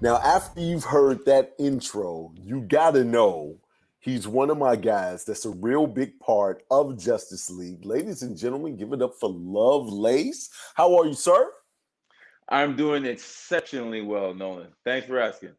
Now, after you've heard that intro, you gotta know he's one of my guys that's a real big part of Justice League. Ladies and gentlemen, give it up for Lovelace. How are you, sir? I'm doing exceptionally well, Nolan. Thanks for asking.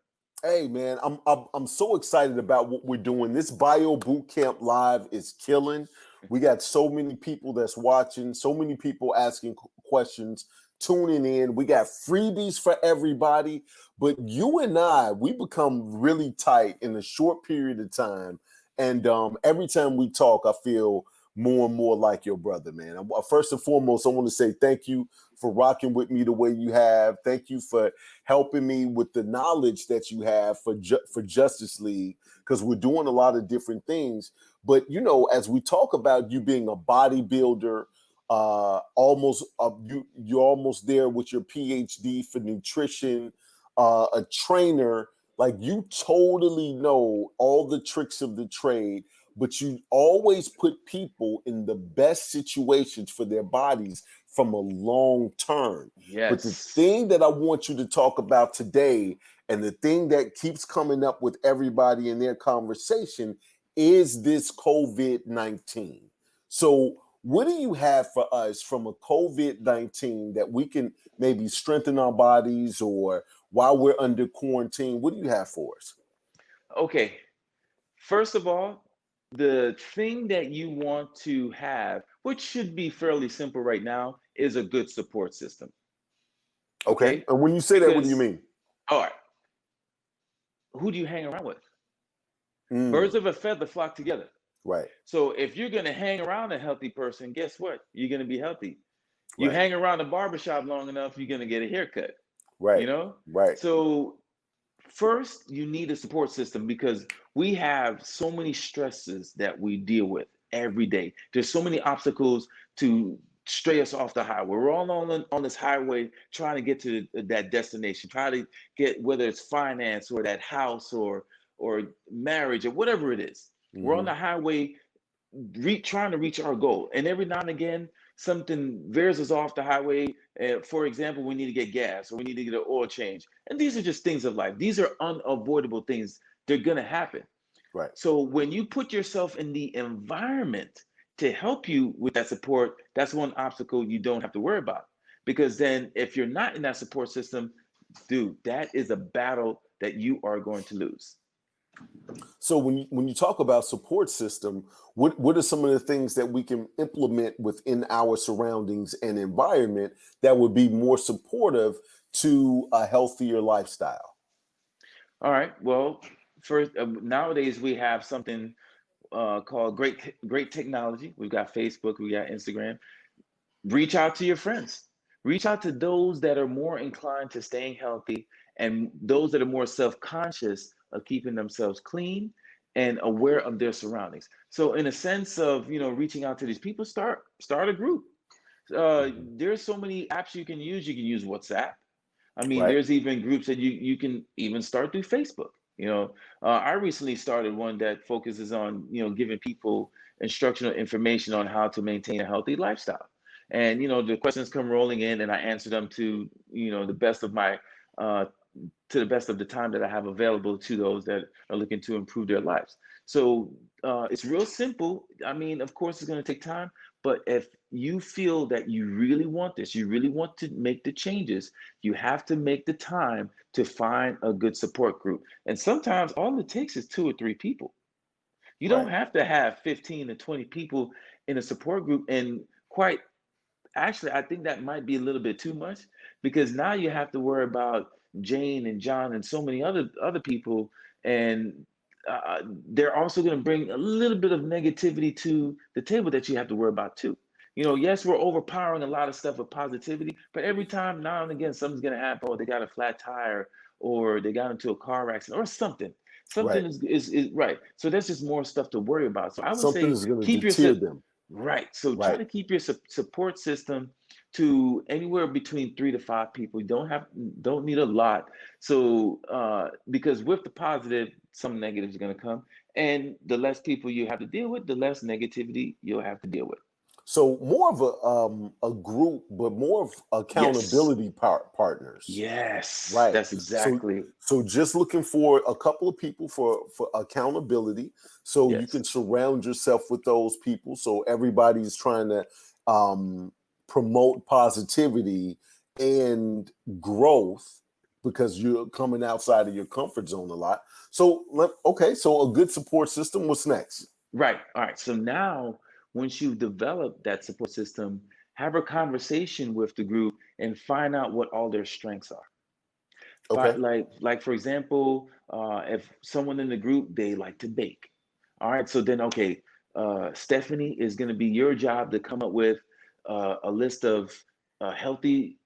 Hey man, I'm so excited about what we're doing. This Bio Bootcamp Live is killing. We got so many people that's watching, so many people asking questions, tuning in. We got freebies for everybody. But you and I, we become really tight in a short period of time. And every time we talk, I feel more and more like your brother, man. First and foremost, I want to say thank you for rocking with me the way you have. Thank you for helping me with the knowledge that you have for Justice League, because we're doing a lot of different things. But you know, as we talk about you being a bodybuilder, you're almost there with your PhD for nutrition, a trainer. Like, you totally know all the tricks of the trade, but you always put people in the best situations for their bodies from a long term. But the Yes. thing that I want you to talk about today, and the thing that keeps coming up with everybody in their conversation, is this COVID-19. So, what do you have for us from a COVID-19 that we can maybe strengthen our bodies, or while we're under quarantine? What do you have for us? Okay. First of all, the thing that you want to have, which should be fairly simple right now, is a good support system. Okay. Okay? And when you say that, what do you Because, mean? all right, who do you hang around with? Birds Mm, of a feather flock together. right, So if you're going to hang around a healthy person, guess what? You're going to be healthy. You right, hang around a barbershop long enough, you're going to get a haircut, you right, know? right. So first, you need a support system because we have so many stresses that we deal with every day. There's so many obstacles to stray us off the highway. We're all on this highway trying to get to that destination, trying to get, whether it's finance or that house or marriage or whatever it is. We're on Hmm. the highway trying to reach our goal. And every now and again, something veers us off the highway. For example, we need to get gas or we need to get an oil change. And these are just things of life. These are unavoidable things. They're going to happen. Right. So when you put yourself in the environment to help you with that support, that's one obstacle you don't have to worry about. Because then if you're not in that support system, dude, that is a battle that you are going to lose. So when you talk about support system, what are some of the things that we can implement within our surroundings and environment that would be more supportive to a healthier lifestyle? All right. Well, first, nowadays we have something called great technology. We've got Facebook, we got Instagram. Reach out to your friends. Reach out to those that are more inclined to staying healthy and those that are more self-conscious of keeping themselves clean and aware of their surroundings. So in a sense of, reaching out to these people, start a group. Hmm. There's so many apps you can use. You can use WhatsApp. I mean, Right. there's even groups that you can even start through Facebook. I recently started one that focuses on giving people instructional information on how to maintain a healthy lifestyle. And the questions come rolling in, and I answer them to the best of my uh, to the best of the time that I have available to those that are looking to improve their lives. So it's real simple. I mean, of course, it's going to take time, but if you feel that you really want this, you really want to make the changes, you have to make the time to find a good support group. And sometimes all it takes is two or three people. You don't Right. have to have 15 to 20 people in a support group. And quite actually, I think that might be a little bit too much because now you have to worry about Jane and John and so many other people, and they're also going to bring a little bit of negativity to the table that you have to worry about too. Yes, we're overpowering a lot of stuff with positivity, but every time now and again something's going to happen. Oh, they got a flat tire, or they got into a car accident, or something. Something Right. is right. So that's just more stuff to worry about. So I would Something say is going to keep deter yourself. them. Right. So try Right. to keep your support system to anywhere between 3 to 5 people. You don't need a lot. So because with the positive, some negatives are going to come, and the less people you have to deal with, the less negativity you'll have to deal with. So more of a group, but more of Yes. accountability partners. Yes. Right. That's exactly. So just looking for a couple of people for accountability, so you Yes. can surround yourself with those people. So everybody's trying to promote positivity and growth because you're coming outside of your comfort zone a lot. So okay, so a good support system. What's next? Right. All right. So now, once you've developed that support system, have a conversation with the group and find out what all their strengths are. Okay. Like for example, if someone in the group they like to bake, all right. So then, okay, Stephanie is going to be your job to come up with a list of healthy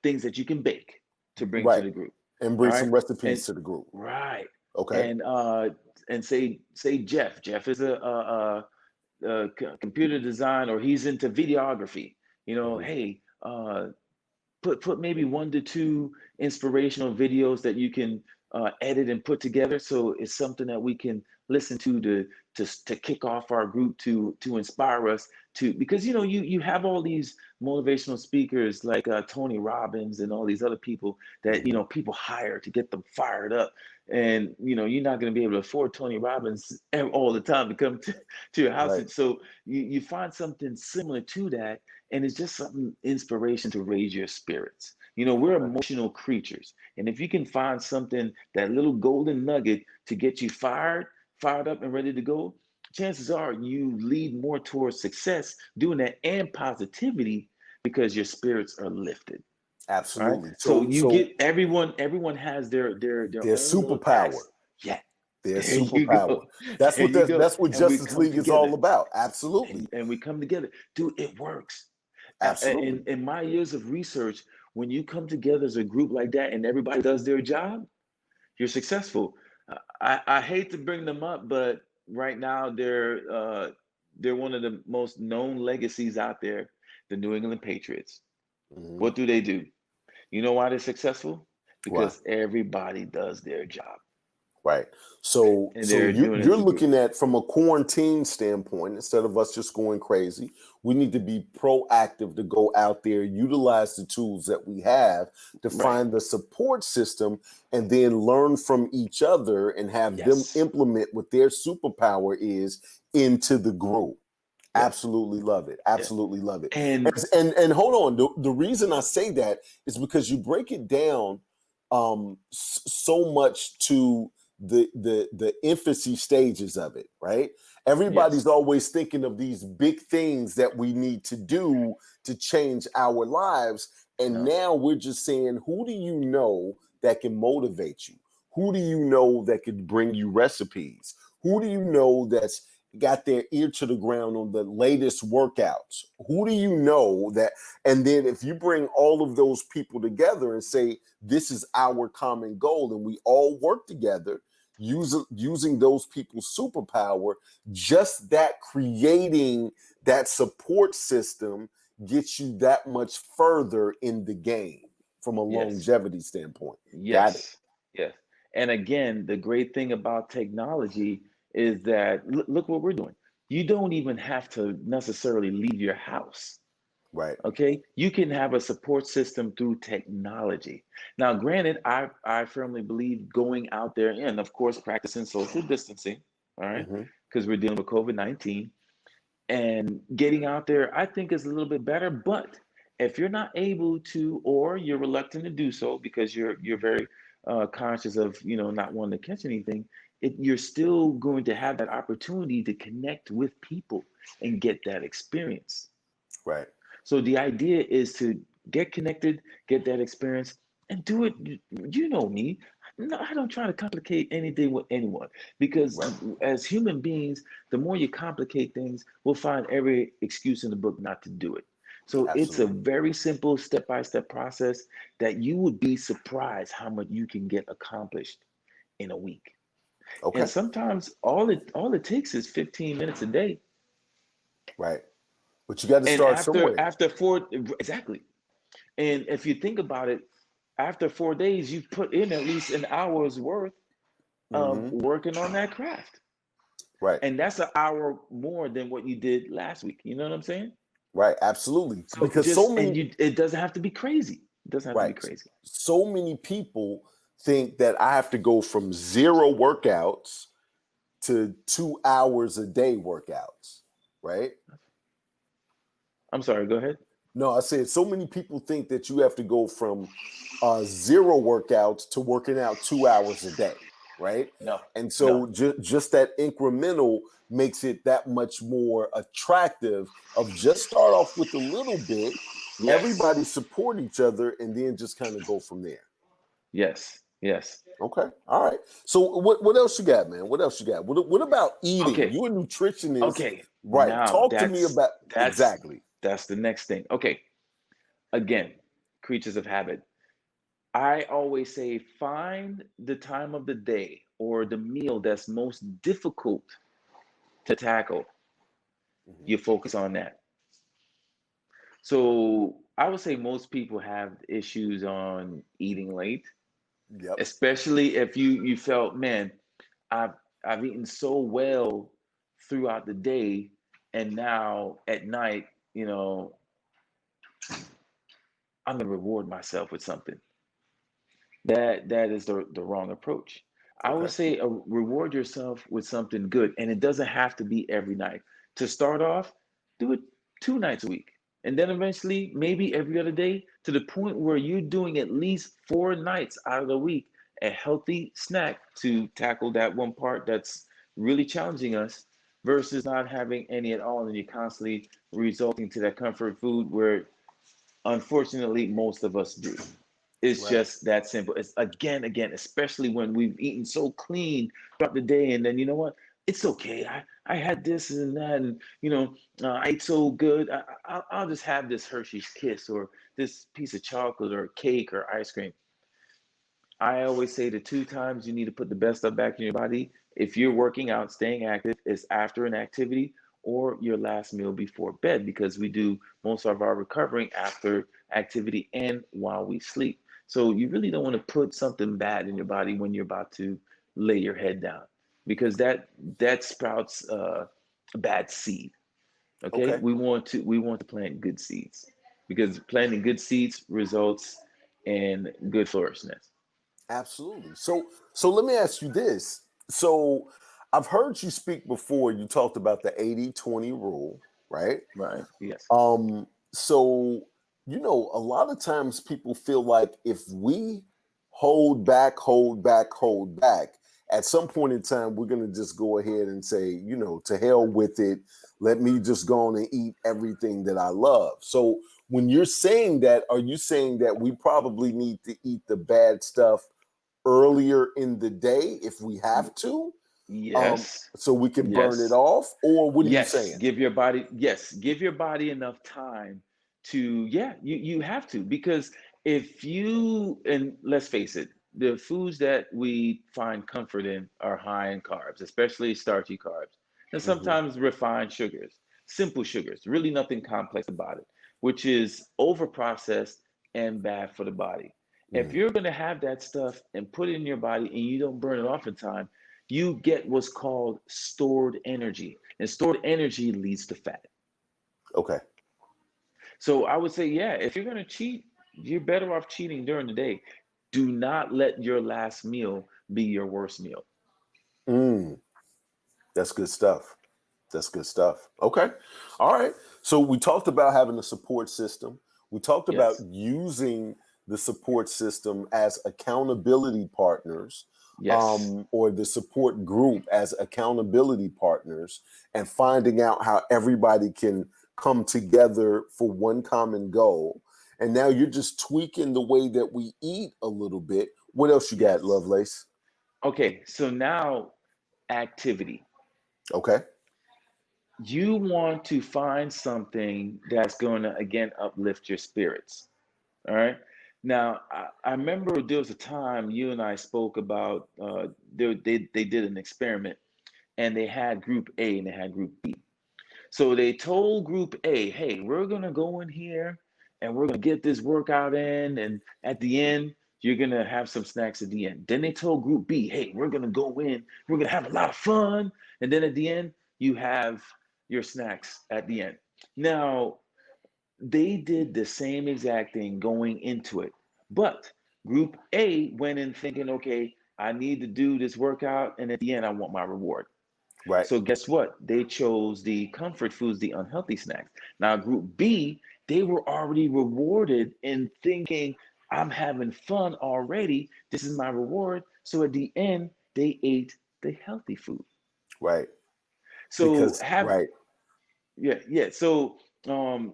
things that you can bake to bring to Right. the group. And All bring right, some and recipes to the group. right, Okay. and say Jeff. Jeff is a computer design, or he's into videography. Mhm. Hey, put maybe 1 to 2 inspirational videos that you can edit and put together, so it's something that we can listen to kick off our group to inspire us to, because you have all these motivational speakers like Tony Robbins and all these other people that Mhm. people hire to get them fired up, and you're not going to be able to afford Tony Robbins all the time to come to your house, Right. and so you find something similar to that, and it's just something inspiration to raise your spirits. We're Okay. emotional creatures, and if you can find something, that little golden nugget to get you fired up and ready to go, chances are you lead more towards success doing that and positivity, because your spirits are lifted. All right, Absolutely. so So you so get everyone has their their own little superpower. task. Yeah, Their there you superpower. go. There you go. That's what And we Justice come League is together, all about. Absolutely. and we come together. Dude, it works. Absolutely. In my years of research, when you come together as a group like that and everybody does their job, you're successful. I hate to bring them up, but right now they're one of the most known legacies out there, the New England Patriots. Mhm. What do? You know why they're successful? Why? Because everybody does their job, Right. So and so they're you're doing it you're as a group. looking at from a quarantine standpoint, instead of us just going crazy, we need to be proactive to go out there, utilize the tools that we have to Right. find the support system, and then learn from each other and have them Yes. implement what their superpower is into the group. Yes. Absolutely love it. Yes. Absolutely love it. And And hold on. The reason I say that is because you break it down so much to the infancy stages of it, right? Everybody's yes. always thinking of these big things that we need to do to change our lives. And No. now we're just saying, who do you know that can motivate you? Who do you know that could bring you recipes? Who do you know that's got their ear to the ground on the latest workouts? Who do you know that? And then if you bring all of those people together and say, this is our common goal, and we all work together using those people's superpower, just that creating that support system gets you that much further in the game from a Yes. longevity standpoint. Got it. Yes, yes. And again, the great thing about technology is that look what we're doing. You don't even have to necessarily leave your house. Right. Okay, you can have a support system through technology. Now, granted, I firmly believe going out there and, of course, practicing social distancing, all right, Mm-hmm. because we're dealing with COVID-19, and getting out there, I think, is a little bit better. But if you're not able to, or you're reluctant to do so because you're very conscious of not wanting to catch anything, you're still going to have that opportunity to connect with people and get that experience. Right. So the idea is to get connected, get that experience, and do it. You know me. No, I don't try to complicate anything with anyone, because Right. as human beings, the more you complicate things, we'll find every excuse in the book not to do it. So it's a Absolutely. very simple step-by-step process that you would be surprised how much you can get accomplished in a week. And Okay. sometimes all it takes is 15 minutes a day. Right. But you got to And start after somewhere. after four, exactly. And if you think about it, after 4 days, you've put in at least an hour's worth of Mm-hmm. working on that craft. Right. And that's an hour more than what you did last week. You know what I'm saying? Right. Absolutely. So Because so just, and many, it doesn't have to be crazy. It doesn't have to be right. crazy. So many people think that I have to go from 0 workouts to 2 hours a day workouts. Right. I'm sorry, go ahead. No, I said so many people think that you have to go from 0 workouts to working out 2 hours a day, right? No, And no. so just that incremental makes it that much more attractive of just start off with a little bit, Yes. everybody support each other, and then just kind of go from there. Yes. Yes. Okay, all right. So what else you got, man? What else you got? What about eating? Okay. You a nutritionist, Okay. right? Now Talk to me about that's exactly. that's the next thing. Okay. Again, creatures of habit. I always say find the time of the day or the meal that's most difficult to tackle. Mhm. You focus on that. So I would say most people have issues on eating late, Yep. especially if you felt, man, I've I've eaten so well throughout the day, and now at night, you know, I'm gonna reward myself with something. That is the wrong approach. I would Okay. say reward yourself with something good, and it doesn't have to be every night. To start off, do it 2 nights a week, and then eventually maybe every other day, to the point where you're doing at least 4 nights out of the week a healthy snack to tackle that one part that's really challenging us, versus not having any at all, and you're constantly resulting to that comfort food where unfortunately most of us do. It's Right. just that simple. It's again, especially when we've eaten so clean throughout the day, and then you know what? It's okay. I had this and that, and I ate so good. I'll just have this Hershey's Kiss or this piece of chocolate or cake or ice cream. I always say the 2 times you need to put the best stuff back in your body. If you're working out, staying active, is after an activity or your last meal before bed, because we do most of our recovering after activity and while we sleep. So you really don't want to put something bad in your body when you're about to lay your head down, because that sprouts a bad seed. Okay, Okay. we want to plant good seeds, because planting good seeds results in good flourishness. Absolutely. So let me ask you this. So I've heard you speak before. You talked about the 80-20 rule, right? Right. Yes. So a lot of times people feel like if we hold back, hold back, hold back, at some point in time, we're gonna just go ahead and say, to hell with it. Let me just go on and eat everything that I love. So when you're saying that, are you saying that we probably need to eat the bad stuff earlier in the day if we have to, Yes. so we can burn it Yes. off? Or what are you Yes. saying? Give your body enough time to, yeah, you have to, because if you, and let's face it, the foods that we find comfort in are high in carbs, especially starchy carbs, and Hmm. sometimes refined sugars, simple sugars, really nothing complex about it, which is over processed and bad for the body. If Hmm. you're going to have that stuff and put it in your body and you don't burn it off in time, you get what's called stored energy, and stored energy leads to fat. Okay. So I would say, yeah, if you're going to cheat, you're better off cheating during the day. Do not let your last meal be your worst meal. Mm, that's good stuff. That's good stuff. Okay. All right. So we talked about having a support system. We talked about Yes. using the support system as accountability partners, Yes. or the support group as accountability partners, and finding out how everybody can come together for one common goal. And now you're just tweaking the way that we eat a little bit. What else you got, Yes. Lovelace? Okay, so now activity. Okay. You want to find something that's going to, again, uplift your spirits. All right. Now, I remember there was a time you and I spoke about, they did an experiment, and they had group A and they had group B. So they told group A, hey, we're going to go in here and we're going to get this workout in. And at the end, you're gonna have some snacks at the end. Then they told group B, hey, we're gonna go in, we're gonna have a lot of fun. And then at the end, you have your snacks at the end. Now, they did the same exact thing going into it. But group A went in thinking, okay, I need to do this workout, and at the end, I want my reward. Right. So guess what? They chose the comfort foods, the unhealthy snacks. Now, group B, they were already rewarded in thinking, I'm having fun already. This is my reward. So at the end, they ate the healthy food. Right. So Because have right. yeah. So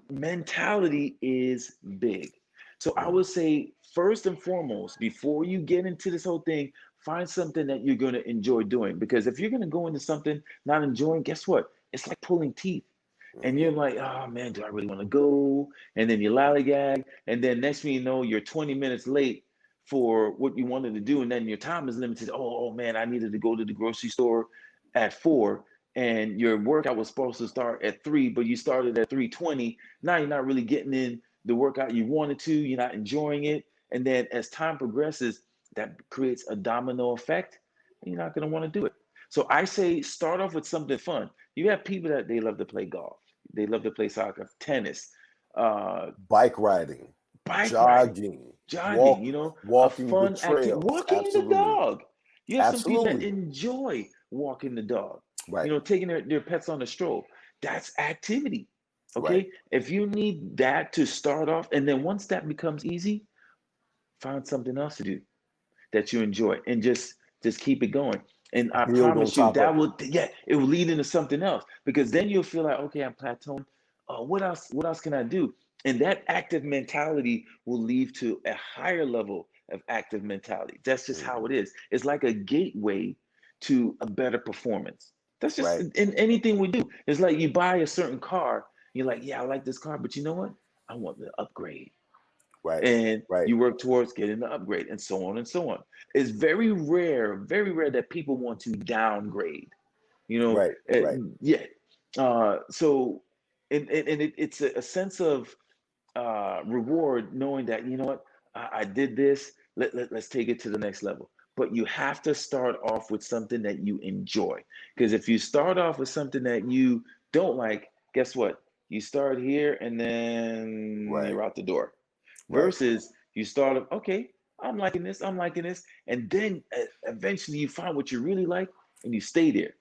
mentality is big. So I Mm. would say first and foremost, before you get into this whole thing, find something that you're going to enjoy doing. Because if you're going to go into something not enjoying, guess what? It's like pulling teeth. And you're Mhm. like, oh man, do I really want to go? And then you lollygag, and then next thing you know, you're 20 minutes late for what you wanted to do, and then your time is limited. Oh man, I needed to go to the grocery store at 4, and your workout was supposed to start at 3, but you started at 3:20. Now you're not really getting in the workout you wanted to. You're not enjoying it, and then as time progresses, that creates a domino effect, and you're not going to want to do it. So I say start off with something fun. You have people that they love to play golf. They love to play soccer, tennis, uh, Bike riding, bike riding, jogging, jogging, a walking the fun activity, trails. walking the Absolutely. dog. You have some people that Absolutely. enjoy walking the dog, Right. taking their pets on a stroll. That's activity. Right. Okay. If you need that to start off, and then once that becomes easy, find something else to do that you enjoy and just keep it going. And I Build on promise you top of that it. will, yeah, it will lead into something else, because then you'll feel like, okay, I'm plateauing. What else can I do? And that active mentality will lead to a higher level of active mentality. That's just how Mhm. it is. It's like a gateway to a better performance. That's just Right. in anything we do. It's like you buy a certain car, you're like, yeah, I like this car, but you know what? I want the upgrade, Right. and Right. you work towards getting the upgrade, and so on and so on. It's very rare that people want to downgrade. You know, Right. Right. yeah. So, it's a sense of reward, knowing that you know what, I did this. Let's take it to the next level. But you have to start off with something that you enjoy, because if you start off with something that you don't like, guess what? You start here and then Right. you're out the door. Right. Versus you start off, okay, I'm liking this, and then eventually you find what you really like and you stay there.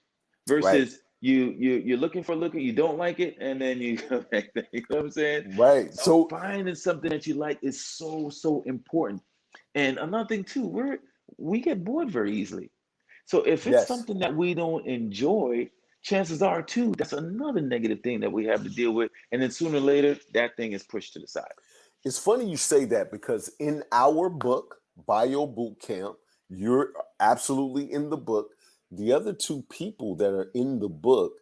Right. Versus you're looking for a look, you don't like it, and then you come back there. You know what I'm saying? Right. So So finding something that you like is so important. And another thing too, we get bored very easily. So if it's yes. something that we don't enjoy, chances are too, that's another negative thing that we have to deal with. And then sooner or later, that thing is pushed to the side. It's funny you say that because in our book, Bio Bootcamp, you're absolutely in the book. The other two people that are in the book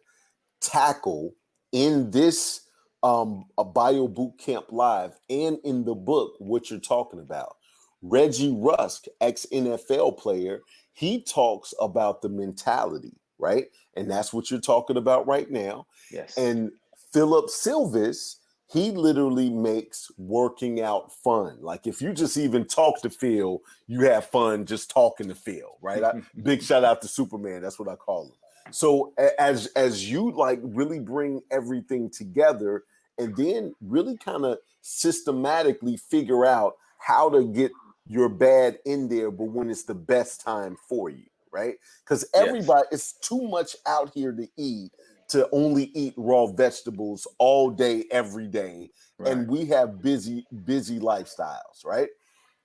tackle in this a Bio Bootcamp Live and in the book what you're talking about. Reggie Rusk, ex NFL player, he talks about the mentality, right? And that's what you're talking about right now. Yes. And Philip Silvis, he literally makes working out fun. Like if you just even talk to Phil, you have fun just talking to Phil, right? Big shout out to Superman. That's what I call him. So as you like really bring everything together and then really kind of systematically figure out how to get your bad in there, but when it's the best time for you, right? Because Yes. everybody, it's too much out here to eat to only eat raw vegetables all day, every day. Right. And we have busy lifestyles, right?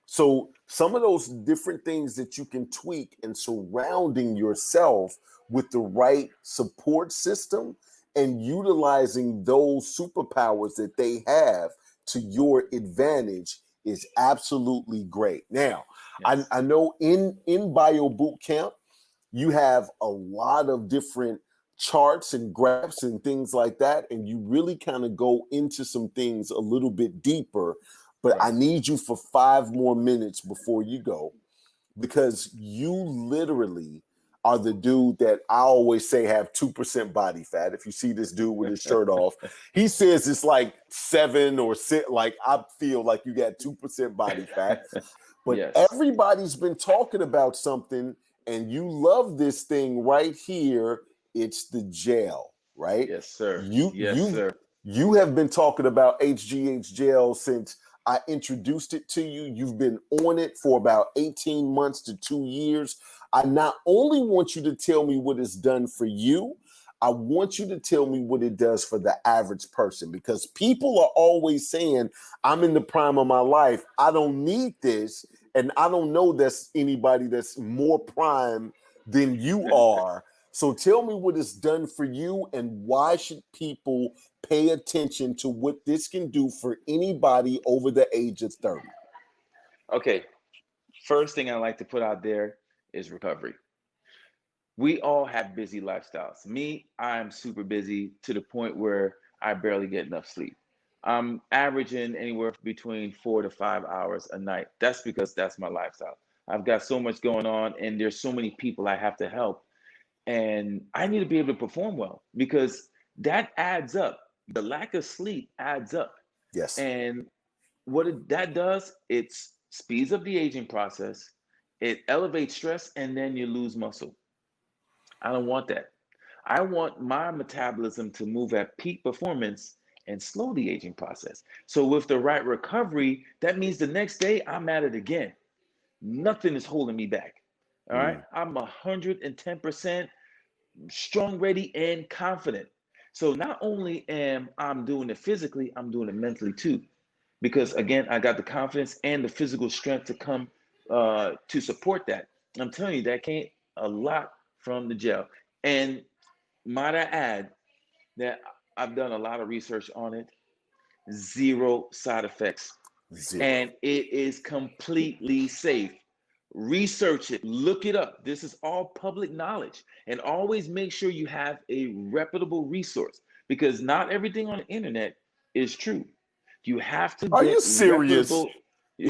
So some of those different things that you can tweak and surrounding yourself with the right support system and utilizing those superpowers that they have to your advantage is absolutely great. Now, Yes. I know in Bio Bootcamp, you have a lot of different charts and graphs and things like that. And you really kind of go into some things a little bit deeper. But I Right. need you for 5 more minutes before you go, because you literally are the dude that I always say have 2% body fat. If you see this dude with his shirt off, he says it's like 7 or 6. Like, I feel like you got 2% body fat. But Yes. everybody's been talking about something, and you love this thing right here. It's the gel, right? Yes, sir. You Yes, you sir. you have been talking about HGH gel since I introduced it to you. You've been on it for about 18 months to 2 years. I not only want you to tell me what it's done for you, I want you to tell me what it does for the average person, because people are always saying, I'm in the prime of my life, I don't need this. And I don't know there's anybody that's more prime than you are. So tell me what it's done for you, and why should people pay attention to what this can do for anybody over the age of 30? Okay. First thing I like to put out there is recovery. We all have busy lifestyles. Me, I'm super busy to the point where I barely get enough sleep. I'm averaging anywhere between 4 to 5 hours a night. That's because that's my lifestyle. I've got so much going on, and there's so many people I have to help, and I need to be able to perform well, because that adds up. The lack of sleep adds up. Yes. And that does, it speeds up the aging process, it elevates stress, and then you lose muscle. I don't want that. I want my metabolism to move at peak performance and slow the aging process. So with the right recovery, that means the next day I'm at it again. Nothing is holding me back. All right. I'm 110% strong, ready, and confident. So not only am I doing it physically, I'm doing it mentally too. Because again, I got the confidence and the physical strength to come to support that. I'm telling you, that came a lot from the gel. And might I add that I've done a lot of research on it. Zero side effects. Zero. And it is completely safe. Research it, look it up. This is all public knowledge. And always make sure you have a reputable resource, because not everything on the internet is true. You have to Are get you serious? reputable.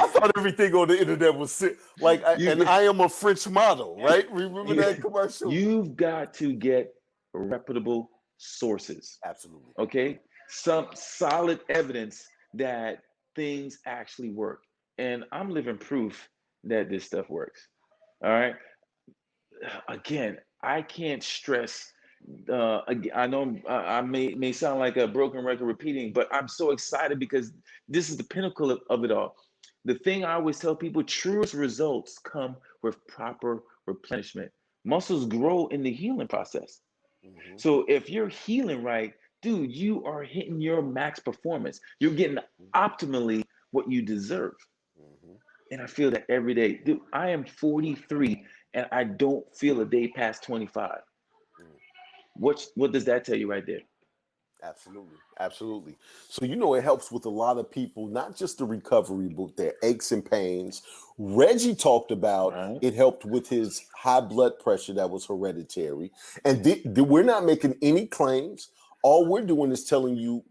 I thought everything on the internet was like, and You, I am a French model, right? Remember you, that commercial? you've got to get reputable sources. Absolutely. Okay, some solid evidence that things actually work, and I'm living proof that this stuff works. All right, again, I can't stress. I know I may sound like a broken record repeating, but I'm so excited because this is the pinnacle of it all. The thing I always tell people: truest results come with proper replenishment. Muscles grow in the healing process. So if you're healing right, dude, you are hitting your max performance. You're getting optimally what you deserve. And I feel that every day. Dude, I am 43 and I don't feel a day past 25. What does that tell you right there? Absolutely. Absolutely. So, it helps with a lot of people, not just the recovery, but their aches and pains. Reggie talked about Right? it helped with his high blood pressure that was hereditary. And we're not making any claims. All we're doing is telling you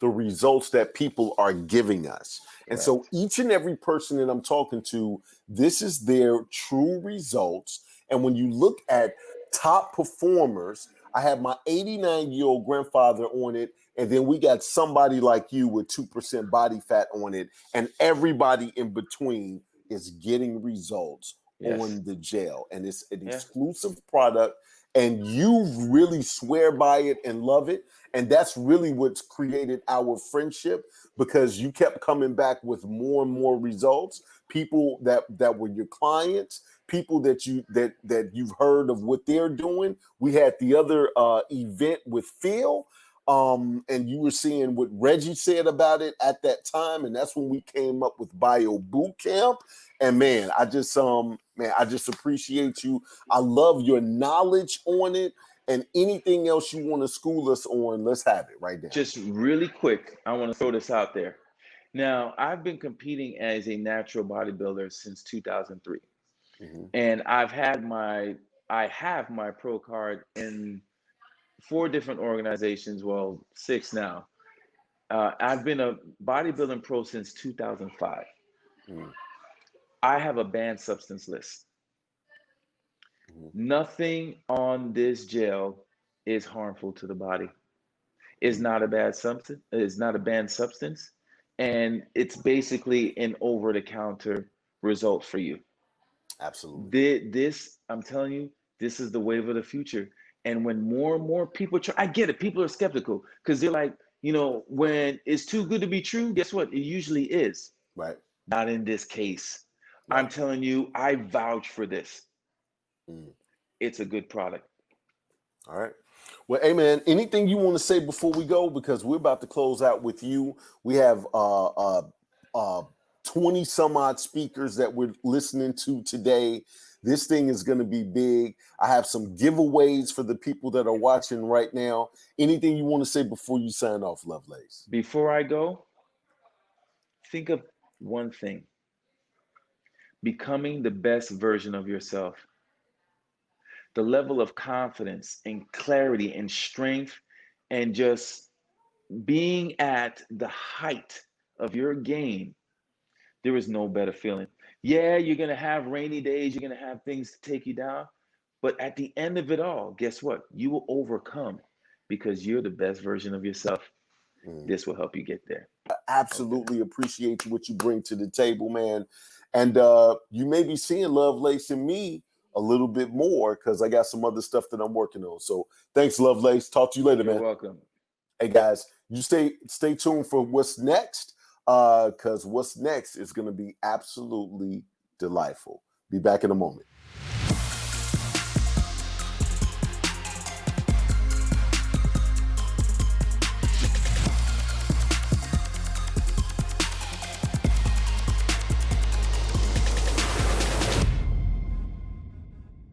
the results that people are giving us. And so Correct. each and every person that I'm talking to, this is their true results. And when you look at top performers, I have my 89-year-old grandfather on it, and then we got somebody like you with 2% body fat on it, and everybody in between is getting results Yes. on the gel. And it's an Yeah. exclusive product, and you really swear by it and love it. And that's really what's created our friendship, because you kept coming back with more and more results. People that were your clients, people that you've heard of what they're doing. We had the other event with Phil, and you were seeing what Reggie said about it at that time, and that's when we came up with Bio Bootcamp. And man, I just appreciate you. I love your knowledge on it, and anything else you want to school us on, let's have it right now. Just really quick, I want to throw this out there. Now, I've been competing as a natural bodybuilder since 2003. And I have my pro card in 4 different organizations, well, 6 now. I've been a bodybuilding pro since 2005. I have a banned substance list. Nothing on this gel is harmful to the body. It's not a bad substance. It's not a banned substance, and it's basically an over-the-counter result for you. Absolutely. This, I'm telling you, this is the wave of the future. And when more and more people try, I get it. People are skeptical because they're like, when it's too good to be true, guess what? It usually is. Right. Not in this case. I'm Right. telling you, I vouch for this. It's a good product. All right. Well, hey man, anything you want to say before we go? Because we're about to close out with you. We have 20 some odd speakers that we're listening to today. This thing is going to be big. I have some giveaways for the people that are watching right now. Anything you want to say before you sign off, Lovelace? Before I go, think of one thing: becoming the best version of yourself. The level of confidence and clarity and strength and just being at the height of your game, there is no better feeling. Yeah, you're going to have rainy days, you're going to have things to take you down, but at the end of it all, guess what? You will overcome because you're the best version of yourself. This will help you get there. I absolutely appreciate what you bring to the table, man. And you may be seeing Lovelace in me a little bit more because I got some other stuff that I'm working on. So thanks, Lovelace. Talk to you later, man. You're welcome. Hey guys, you stay tuned for what's next, because what's next is going to be absolutely delightful. Be back in a moment.